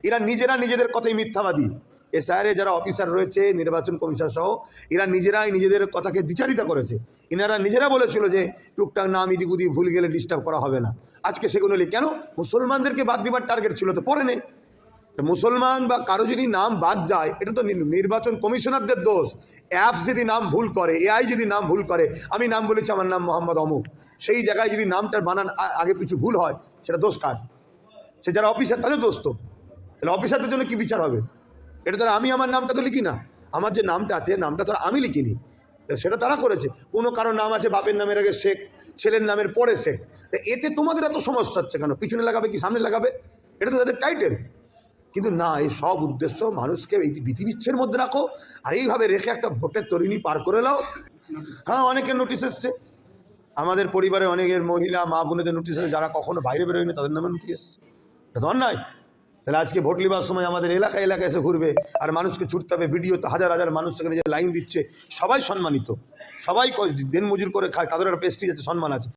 এরা নিজেরা নিজেদের কথাই মিথ্যাবাদী। এসআইআর যারা অফিসার রয়েছে, নির্বাচন কমিশন সহ, এরা নিজেরাই নিজেদের কথাকে দ্বিচারিতা করেছে। এনারা নিজেরা বলেছিল যে টুকটাক নাম ইদিক উদিক ভুল গেলে ডিস্টার্ব করা হবে না। আজকে সেগুলো কেন মুসলমানদেরকে বাদ দেওয়ার টার্গেট ছিল, তো পরে নেই। মুসলমান বা কারো যদি নাম বাদ যায়, এটা তো নির্বাচন কমিশনারদের দোষ। অ্যাপস যদি নাম ভুল করে, এআই যদি নাম ভুল করে, আমি নাম বলেছি আমার নাম মোহাম্মদ অমুক, সেই জায়গায় যদি নামটার বানান আগে পিছু ভুল হয়, সেটা দোষ কার? সে যারা অফিসার তাদের দোষ তো। তাহলে অফিসারদের জন্য কি বিচার হবে? এটা তো আমি আমার নামটা তো লিখি না, আমার যে নামটা আছে নামটা তো আমি লিখিনি, সেটা তারা করেছে। কোনো কারো নাম আছে বাপের নামের আগে শেখ, ছেলের নামের পরে শেখ, এতে তোমাদের এত সমস্যা হচ্ছে কেন? পিছনে লাগাবে কি সামনে লাগাবে? এটা তো তাদের টাইটেল। কিন্তু না, এই সব উদ্দেশ্য মানুষকে এই বিধিবিচ্ছের মধ্যে রাখো, আর এইভাবে রেখে একটা ভোটের তরিণী পার করে নাও। হ্যাঁ, অনেকের নোটিশ এসছে, আমাদের পরিবারে অনেকের মহিলা মা বোনেদের নোটিশ এসেছে, যারা কখনো বাইরে বেরোয়নি তাদের নামে নোটিশ এসছে। এটা তো অন্যায়। তাহলে আজকে ভোট নেবার সময় আমাদের এলাকায় এসে ঘুরবে আর মানুষকে ছুটতে হবে, ভিডিওতে হাজার হাজার মানুষ সেখানে যে লাইন দিচ্ছে, সবাই সম্মানিত, সবাই দিনমজুর করে খায়, তাদের একটা প্রেস্টিজ আছে, সম্মান আছে।